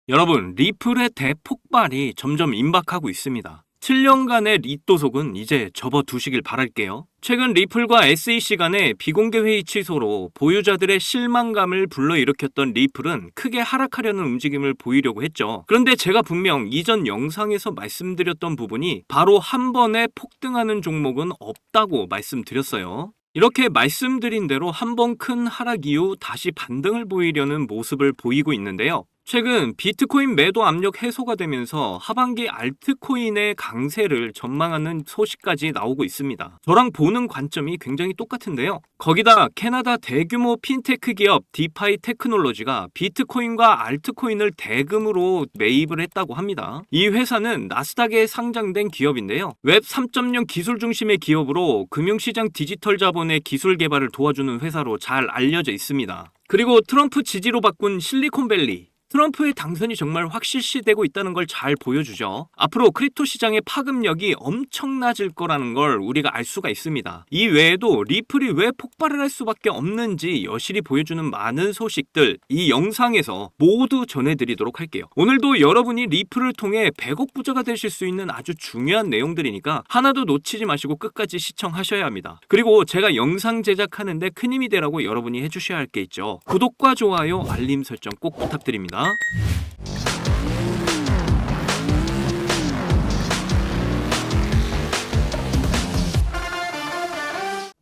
여러분, 리플의 대폭발이 점점 임박하고 있습니다. 7년간의 리또속은 이제 접어두시길 바랄게요. 최근 리플과 SEC 간의 비공개 회의 취소로 보유자들의 실망감을 불러일으켰던 리플은 크게 하락하려는 움직임을 보이려고 했죠. 그런데 제가 분명 이전 영상에서 말씀드렸던 부분이 바로 한 번에 폭등하는 종목은 없다고 말씀드렸어요. 이렇게 말씀드린 대로 한 번 큰 하락 이후 다시 반등을 보이려는 모습을 보이고 있는데요. 최근 비트코인 매도 압력 해소가 되면서 하반기 알트코인의 강세를 전망하는 소식까지 나오고 있습니다. 저랑 보는 관점이 굉장히 똑같은데요. 거기다 캐나다 대규모 핀테크 기업 디파이 테크놀로지가 비트코인과 알트코인을 대금으로 매입을 했다고 합니다. 이 회사는 나스닥에 상장된 기업인데요. 웹 3.0 기술 중심의 기업으로 금융시장 디지털 자본의 기술 개발을 도와주는 회사로 잘 알려져 있습니다. 그리고 트럼프 지지로 바꾼 실리콘밸리, 트럼프의 당선이 정말 확실시되고 있다는 걸 잘 보여주죠. 앞으로 크립토 시장의 파급력이 엄청나질 거라는 걸 우리가 알 수가 있습니다. 이 외에도 리플이 왜 폭발을 할 수밖에 없는지 여실히 보여주는 많은 소식들 이 영상에서 모두 전해드리도록 할게요. 오늘도 여러분이 리플을 통해 100억 부자가 되실 수 있는 아주 중요한 내용들이니까 하나도 놓치지 마시고 끝까지 시청하셔야 합니다. 그리고 제가 영상 제작하는데 큰 힘이 되라고 여러분이 해주셔야 할 게 있죠. 구독과 좋아요, 알림 설정 꼭 부탁드립니다.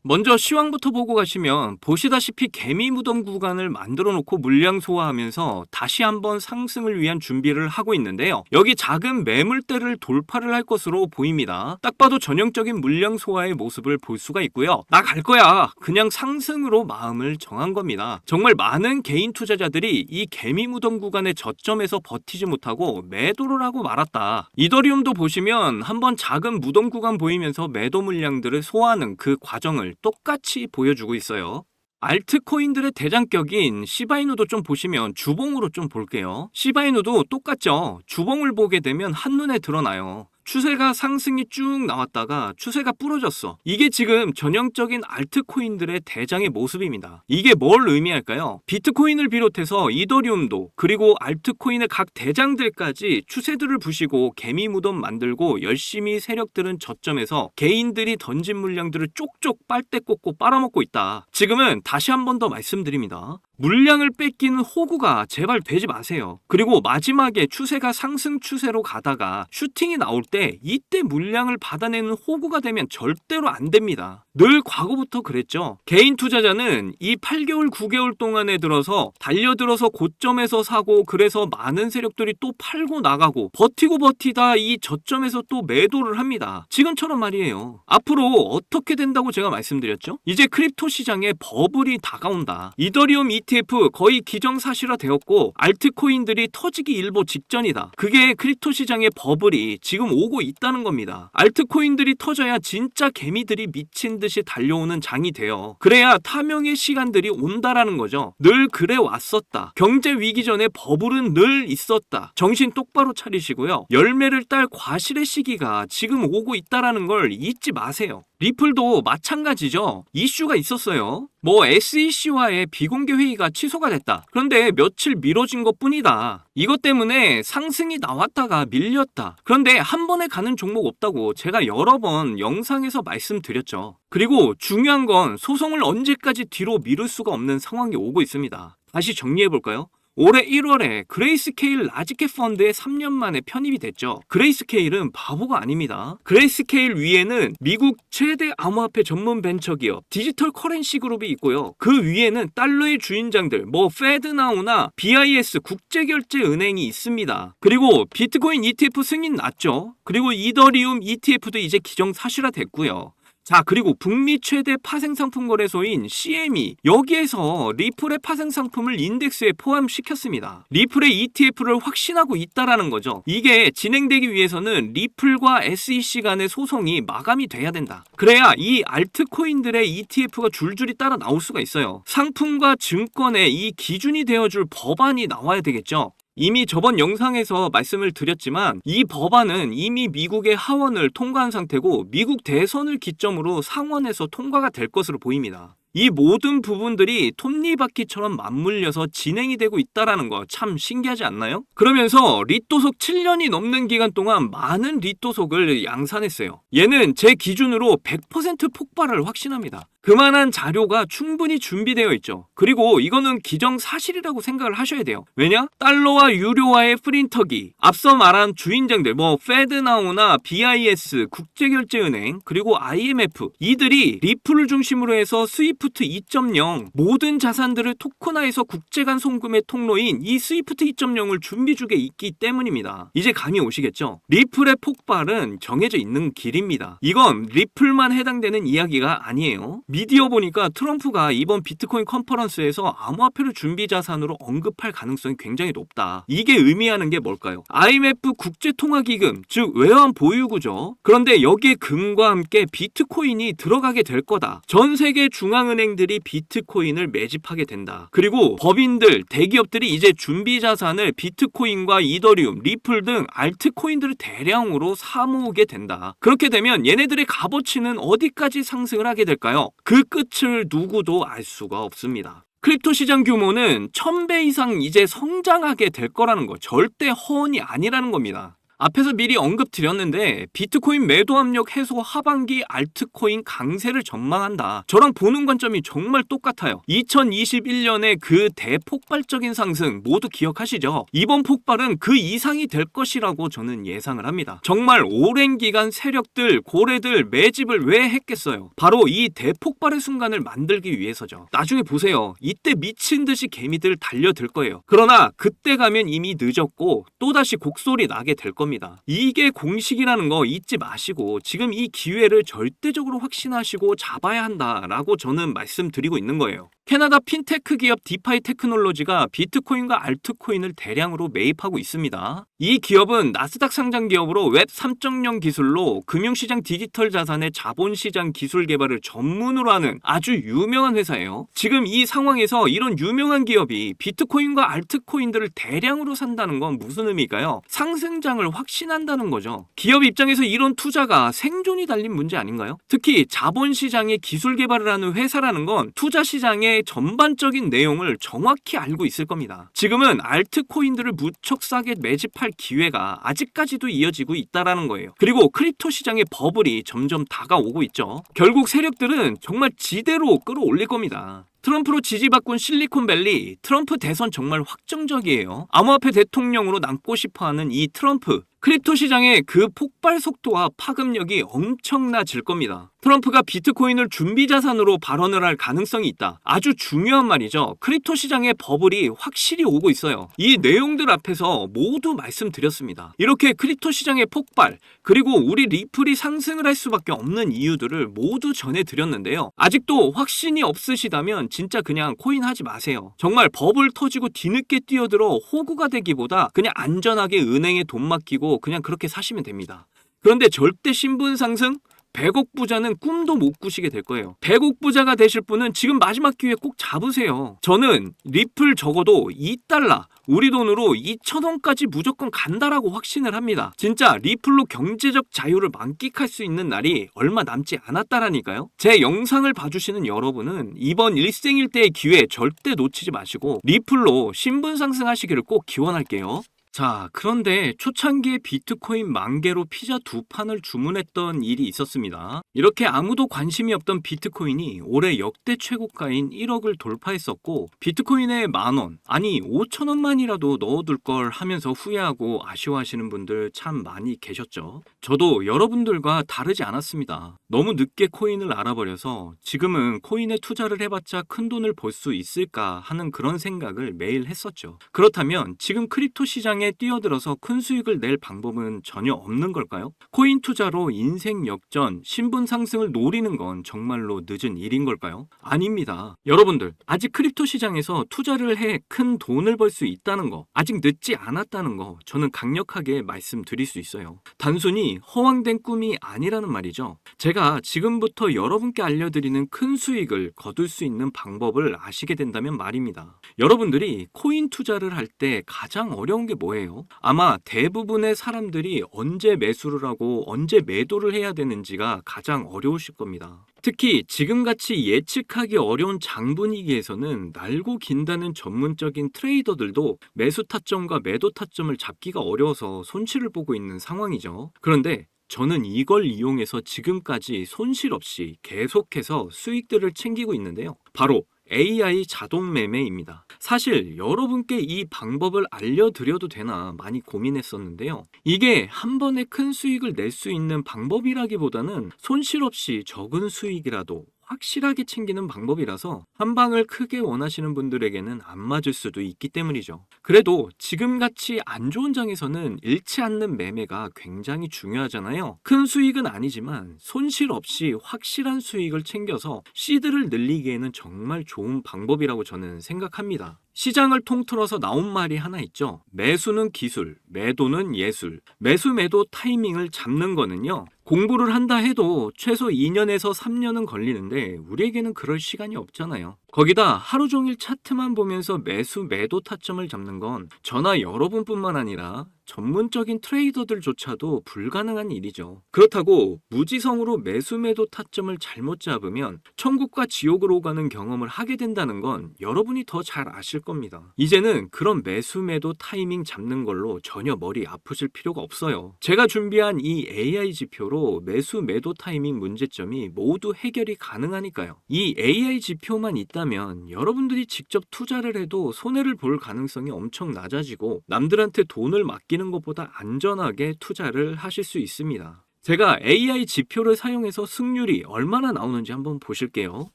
먼저 시황부터 보고 가시면 보시다시피 개미 무덤 구간을 만들어 놓고 물량 소화하면서 다시 한번 상승을 위한 준비를 하고 있는데요. 여기 작은 매물대를 돌파를 할 것으로 보입니다. 딱 봐도 전형적인 물량 소화의 모습을 볼 수가 있고요. 나 갈 거야. 그냥 상승으로 마음을 정한 겁니다. 정말 많은 개인 투자자들이 이 개미 무덤 구간의 저점에서 버티지 못하고 매도를 하고 말았다. 이더리움도 보시면 한번 작은 무덤 구간 보이면서 매도 물량들을 소화하는 그 과정을 똑같이 보여주고 있어요. 알트코인들의 대장격인 시바이누도 좀 보시면 주봉으로 좀 볼게요. 시바이누도 똑같죠. 주봉을 보게 되면 한눈에 드러나요. 추세가 상승이 쭉 나왔다가 추세가 부러졌어. 이게 지금 전형적인 알트코인들의 대장의 모습입니다. 이게 뭘 의미할까요? 비트코인을 비롯해서 이더리움도 그리고 알트코인의 각 대장들까지 추세들을 부시고 개미 무덤 만들고 열심히 세력들은 저점에서 개인들이 던진 물량들을 쪽쪽 빨대 꽂고 빨아먹고 있다. 지금은 다시 한 번 더 말씀드립니다. 물량을 뺏기는 호구가 제발 되지 마세요. 그리고 마지막에 추세가 상승 추세로 가다가 슈팅이 나올 때 이때 물량을 받아내는 호구가 되면 절대로 안 됩니다. 늘 과거부터 그랬죠. 개인 투자자는 이 8개월 9개월 동안에 들어서 달려들어서 고점에서 사고 그래서 많은 세력들이 또 팔고 나가고 버티고 버티다 이 저점에서 또 매도를 합니다. 지금처럼 말이에요. 앞으로 어떻게 된다고 제가 말씀드렸죠? 이제 크립토 시장에 버블이 다가온다. 이더리움 ETF 거의 기정사실화 되었고 알트코인들이 터지기 일보 직전이다. 그게 크립토 시장의 버블이 지금 오고 있다는 겁니다. 알트코인들이 터져야 진짜 개미들이 미친 듯이 달려오는 장이 돼요. 그래야 타명의 시간들이 온다라는 거죠. 늘 그래 왔었다. 경제 위기 전에 버블은 늘 있었다. 정신 똑바로 차리시고요. 열매를 딸 과실의 시기가 지금 오고 있다라는 걸 잊지 마세요. 리플도 마찬가지죠. 이슈가 있었어요. SEC와의 비공개 회의가 취소가 됐다. 그런데 며칠 미뤄진 것 뿐이다. 이것 때문에 상승이 나왔다가 밀렸다. 그런데 한 번에 가는 종목 없다고 제가 여러 번 영상에서 말씀드렸죠. 그리고 중요한 건 소송을 언제까지 뒤로 미룰 수가 없는 상황이 오고 있습니다. 다시 정리해볼까요? 올해 1월에 그레이스케일 라지캡 펀드에 3년 만에 편입이 됐죠. 그레이스케일은 바보가 아닙니다. 그레이스케일 위에는 미국 최대 암호화폐 전문 벤처기업 디지털 커런시 그룹이 있고요. 그 위에는 달러의 주인장들 페드나우나 BIS 국제결제은행이 있습니다. 그리고 비트코인 ETF 승인 났죠. 그리고 이더리움 ETF도 이제 기정사실화 됐고요. 자, 그리고 북미 최대 파생상품 거래소인 CME 여기에서 리플의 파생상품을 인덱스에 포함시켰습니다. 리플의 ETF를 확신하고 있다라는 거죠. 이게 진행되기 위해서는 리플과 SEC 간의 소송이 마감이 돼야 된다. 그래야 이 알트코인들의 ETF가 줄줄이 따라 나올 수가 있어요. 상품과 증권의 이 기준이 되어줄 법안이 나와야 되겠죠. 이미 저번 영상에서 말씀을 드렸지만 이 법안은 이미 미국의 하원을 통과한 상태고 미국 대선을 기점으로 상원에서 통과가 될 것으로 보입니다. 이 모든 부분들이 톱니바퀴처럼 맞물려서 진행이 되고 있다라는 거 참 신기하지 않나요? 그러면서 릿도속 7년이 넘는 기간 동안 많은 릿도속을 양산했어요. 얘는 제 기준으로 100% 폭발을 확신합니다. 그만한 자료가 충분히 준비되어 있죠. 그리고 이거는 기정사실이라고 생각을 하셔야 돼요. 왜냐? 달러와 유료화의 프린터기, 앞서 말한 주인장들 페드나우나 BIS, 국제결제은행, 그리고 IMF 이들이 리플을 중심으로 해서 스위프트 2.0 모든 자산들을 토큰화해서 국제간 송금의 통로인 이 스위프트 2.0을 준비 중에 있기 때문입니다. 이제 감이 오시겠죠? 리플의 폭발은 정해져 있는 길입니다. 이건 리플만 해당되는 이야기가 아니에요. 미디어 보니까 트럼프가 이번 비트코인 컨퍼런스에서 암호화폐를 준비 자산으로 언급할 가능성이 굉장히 높다. 이게 의미하는 게 뭘까요? IMF 국제통화기금, 즉 외환 보유구죠. 그런데 여기에 금과 함께 비트코인이 들어가게 될 거다. 전 세계 중앙은행들이 비트코인을 매집하게 된다. 그리고 법인들, 대기업들이 이제 준비 자산을 비트코인과 이더리움, 리플 등 알트코인들을 대량으로 사모으게 된다. 그렇게 되면 얘네들의 값어치는 어디까지 상승을 하게 될까요? 그 끝을 누구도 알 수가 없습니다. 크립토 시장 규모는 1000배 이상 이제 성장하게 될 거라는 거 절대 허언이 아니라는 겁니다. 앞에서 미리 언급드렸는데 비트코인 매도 압력 해소 하반기 알트코인 강세를 전망한다. 저랑 보는 관점이 정말 똑같아요. 2021년에 그 대폭발적인 상승 모두 기억하시죠? 이번 폭발은 그 이상이 될 것이라고 저는 예상을 합니다. 정말 오랜 기간 세력들, 고래들 매집을 왜 했겠어요? 바로 이 대폭발의 순간을 만들기 위해서죠. 나중에 보세요. 이때 미친 듯이 개미들 달려들 거예요. 그러나 그때 가면 이미 늦었고 또다시 곡소리 나게 될 겁니다. 이게 공식이라는 거 잊지 마시고 지금 이 기회를 절대적으로 확신하시고 잡아야 한다라고 저는 말씀드리고 있는 거예요. 캐나다 핀테크 기업 디파이 테크놀로지가 비트코인과 알트코인을 대량으로 매입하고 있습니다. 이 기업은 나스닥 상장 기업으로 웹 3.0 기술로 금융시장 디지털 자산의 자본시장 기술 개발을 전문으로 하는 아주 유명한 회사예요. 지금 이 상황에서 이런 유명한 기업이 비트코인과 알트코인들을 대량으로 산다는 건 무슨 의미일까요? 상승장을 확신한다는 거죠. 기업 입장에서 이런 투자가 생존이 달린 문제 아닌가요? 특히 자본시장의 기술 개발을 하는 회사라는 건 투자시장의 전반적인 내용을 정확히 알고 있을 겁니다. 지금은 알트코인들을 무척 싸게 매집할 기회가 아직까지도 이어지고 있다라는 거예요. 그리고 크립토 시장의 버블이 점점 다가오고 있죠. 결국 세력들은 정말 지대로 끌어올릴 겁니다. 트럼프로 지지바꾼 실리콘밸리, 트럼프 대선 정말 확정적이에요. 암호화폐 대통령으로 남고 싶어하는 이 트럼프, 크립토 시장의 그 폭발 속도와 파급력이 엄청나질 겁니다. 트럼프가 비트코인을 준비 자산으로 발언을 할 가능성이 있다. 아주 중요한 말이죠. 크립토 시장의 버블이 확실히 오고 있어요. 이 내용들 앞에서 모두 말씀드렸습니다. 이렇게 크립토 시장의 폭발, 그리고 우리 리플이 상승을 할 수밖에 없는 이유들을 모두 전해드렸는데요. 아직도 확신이 없으시다면 진짜 그냥 코인 하지 마세요. 정말 버블 터지고 뒤늦게 뛰어들어 호구가 되기보다 그냥 안전하게 은행에 돈 맡기고 그냥 그렇게 사시면 됩니다. 그런데 절대 신분 상승? 100억 부자는 꿈도 못 꾸시게 될 거예요. 100억 부자가 되실 분은 지금 마지막 기회 꼭 잡으세요. 저는 리플 적어도 2달러, 우리 돈으로 2,000원까지 무조건 간다라고 확신을 합니다. 진짜 리플로 경제적 자유를 만끽할 수 있는 날이 얼마 남지 않았다라니까요. 제 영상을 봐주시는 여러분은 이번 일생일대의 기회 절대 놓치지 마시고 리플로 신분 상승하시기를 꼭 기원할게요. 자, 그런데 초창기에 비트코인 10,000개로 피자 2판을 주문했던 일이 있었습니다. 이렇게 아무도 관심이 없던 비트코인이 올해 역대 최고가인 1억을 돌파했었고 비트코인에 10,000원, 아니 5,000원만이라도 넣어둘 걸 하면서 후회하고 아쉬워하시는 분들 참 많이 계셨죠. 저도 여러분들과 다르지 않았습니다. 너무 늦게 코인을 알아버려서 지금은 코인에 투자를 해봤자 큰 돈을 벌 수 있을까 하는 그런 생각을 매일 했었죠. 그렇다면 지금 크립토 시장에 뛰어들어서 큰 수익을 낼 방법은 전혀 없는 걸까요? 코인 투자로 인생 역전, 신분 상승을 노리는 건 정말로 늦은 일인 걸까요? 아닙니다. 여러분들, 아직 크립토 시장에서 투자를 해 큰 돈을 벌 수 있다는 거, 아직 늦지 않았다는 거 저는 강력하게 말씀드릴 수 있어요. 단순히 허황된 꿈이 아니라는 말이죠. 제가 지금부터 여러분께 알려드리는 큰 수익을 거둘 수 있는 방법을 아시게 된다면 말입니다. 여러분들이 코인 투자를 할 때 가장 어려운 게 뭐예요? 아마 대부분의 사람들이 언제 매수를 하고 언제 매도를 해야 되는지가 가장 어려우실 겁니다. 특히 지금같이 예측하기 어려운 장 분위기에서는 날고 긴다는 전문적인 트레이더들도 매수 타점과 매도 타점을 잡기가 어려워서 손실을 보고 있는 상황이죠. 그런데 저는 이걸 이용해서 지금까지 손실 없이 계속해서 수익들을 챙기고 있는데요. 바로 AI 자동 매매입니다. 사실 여러분께 이 방법을 알려드려도 되나 많이 고민했었는데요. 이게 한 번에 큰 수익을 낼 수 있는 방법이라기보다는 손실 없이 적은 수익이라도 확실하게 챙기는 방법이라서 한 방을 크게 원하시는 분들에게는 안 맞을 수도 있기 때문이죠. 그래도 지금같이 안 좋은 장에서는 잃지 않는 매매가 굉장히 중요하잖아요. 큰 수익은 아니지만 손실 없이 확실한 수익을 챙겨서 시드를 늘리기에는 정말 좋은 방법이라고 저는 생각합니다. 시장을 통틀어서 나온 말이 하나 있죠. 매수는 기술, 매도는 예술. 매수 매도 타이밍을 잡는 거는요. 공부를 한다 해도 최소 2년에서 3년은 걸리는데 우리에게는 그럴 시간이 없잖아요. 거기다 하루 종일 차트만 보면서 매수 매도 타점을 잡는 건 저나 여러분뿐만 아니라 전문적인 트레이더들조차도 불가능한 일이죠. 그렇다고 무지성으로 매수 매도 타점을 잘못 잡으면 천국과 지옥으로 가는 경험을 하게 된다는 건 여러분이 더 잘 아실 겁니다. 이제는 그런 매수 매도 타이밍 잡는 걸로 전혀 머리 아프실 필요가 없어요. 제가 준비한 이 AI 지표로 매수 매도 타이밍 문제점이 모두 해결이 가능하니까요. 이 AI 지표만 있다면 여러분들이 직접 투자를 해도 손해를 볼 가능성이 엄청 낮아지고 남들한테 돈을 맡기는 것보다 안전하게 투자를 하실 수 있습니다. 제가 AI 지표를 사용해서 승률이 얼마나 나오는지 한번 보실게요.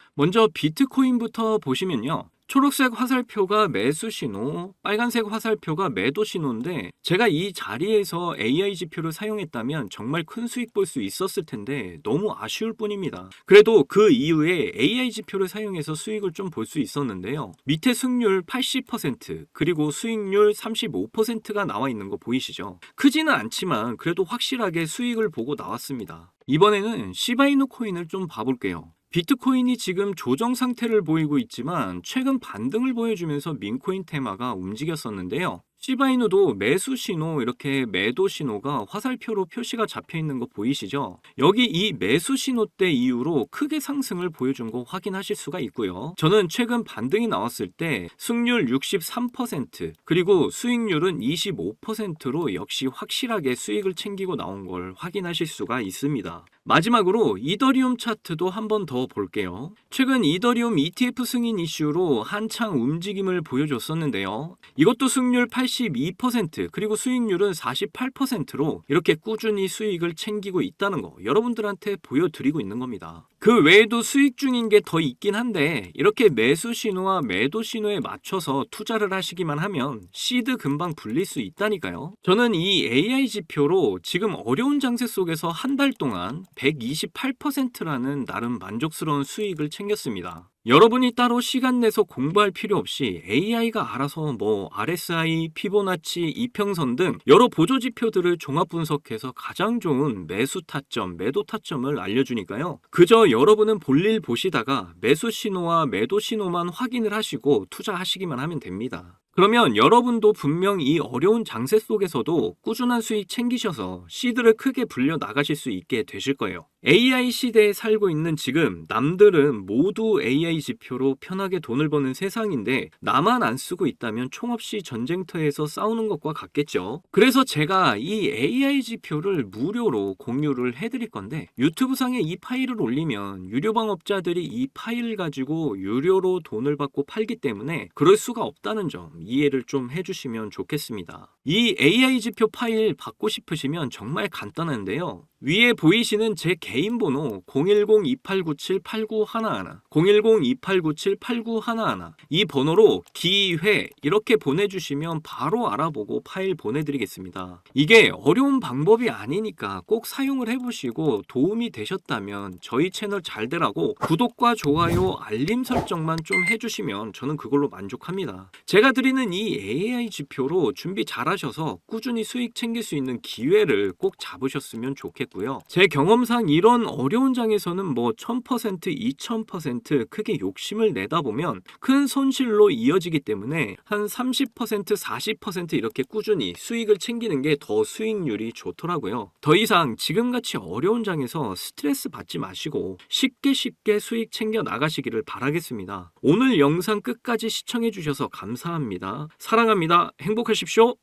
먼저 비트코인부터 보시면요. 초록색 화살표가 매수 신호, 빨간색 화살표가 매도 신호인데 제가 이 자리에서 AI 지표를 사용했다면 정말 큰 수익 볼 수 있었을 텐데 너무 아쉬울 뿐입니다. 그래도 그 이후에 AI 지표를 사용해서 수익을 좀 볼 수 있었는데요. 밑에 승률 80% 그리고 수익률 35%가 나와 있는 거 보이시죠? 크지는 않지만 그래도 확실하게 수익을 보고 나왔습니다. 이번에는 시바이누 코인을 좀 봐볼게요. 비트코인이 지금 조정 상태를 보이고 있지만 최근 반등을 보여주면서 민코인 테마가 움직였었는데요. 시바이누도 매수 신호, 이렇게 매도 신호가 화살표로 표시가 잡혀 있는 거 보이시죠? 여기 이 매수 신호 때 이후로 크게 상승을 보여준 거 확인하실 수가 있고요. 저는 최근 반등이 나왔을 때 승률 63% 그리고 수익률은 25%로 역시 확실하게 수익을 챙기고 나온 걸 확인하실 수가 있습니다. 마지막으로 이더리움 차트도 한 번 더 볼게요. 최근 이더리움 ETF 승인 이슈로 한창 움직임을 보여줬었는데요. 이것도 승률 82% 그리고 수익률은 48%로 이렇게 꾸준히 수익을 챙기고 있다는 거 여러분들한테 보여드리고 있는 겁니다. 그 외에도 수익 중인 게 더 있긴 한데 이렇게 매수 신호와 매도 신호에 맞춰서 투자를 하시기만 하면 시드 금방 불릴 수 있다니까요. 저는 이 AI 지표로 지금 어려운 장세 속에서 한 달 동안 128%라는 나름 만족스러운 수익을 챙겼습니다. 여러분이 따로 시간 내서 공부할 필요 없이 AI가 알아서 RSI, 피보나치, 이평선 등 여러 보조 지표들을 종합 분석해서 가장 좋은 매수 타점, 매도 타점을 알려주니까요. 그저 여러분은 볼일 보시다가 매수 신호와 매도 신호만 확인을 하시고 투자하시기만 하면 됩니다. 그러면 여러분도 분명 이 어려운 장세 속에서도 꾸준한 수익 챙기셔서 시드를 크게 불려 나가실 수 있게 되실 거예요. AI 시대에 살고 있는 지금 남들은 모두 AI 지표로 편하게 돈을 버는 세상인데 나만 안 쓰고 있다면 총없이 전쟁터에서 싸우는 것과 같겠죠. 그래서 제가 이 AI 지표를 무료로 공유를 해드릴 건데 유튜브 상에 이 파일을 올리면 유료 방업자들이 이 파일을 가지고 유료로 돈을 받고 팔기 때문에 그럴 수가 없다는 점 이해를 좀 해주시면 좋겠습니다. 이 AI 지표 파일 받고 싶으시면 정말 간단한데요. 위에 보이시는 제 개인 번호 010-2897-8911 010-2897-8911 이 번호로 기회 이렇게 보내주시면 바로 알아보고 파일 보내드리겠습니다. 이게 어려운 방법이 아니니까 꼭 사용을 해보시고 도움이 되셨다면 저희 채널 잘 되라고 구독과 좋아요 알림 설정만 좀 해주시면 저는 그걸로 만족합니다. 제가 드리는 이 AI 지표로 준비 잘 하셔서 꾸준히 수익 챙길 수 있는 기회를 꼭 잡으셨으면 좋겠고요. 하겠고요. 제 경험상 이런 어려운 장에서는 뭐 1000%, 2000% 크게 욕심을 내다 보면 큰 손실로 이어지기 때문에 한 30%, 40% 이렇게 꾸준히 수익을 챙기는 게 더 수익률이 좋더라고요. 더 이상 지금같이 어려운 장에서 스트레스 받지 마시고 쉽게 수익 챙겨 나가시기를 바라겠습니다. 오늘 영상 끝까지 시청해 주셔서 감사합니다. 사랑합니다. 행복하십시오.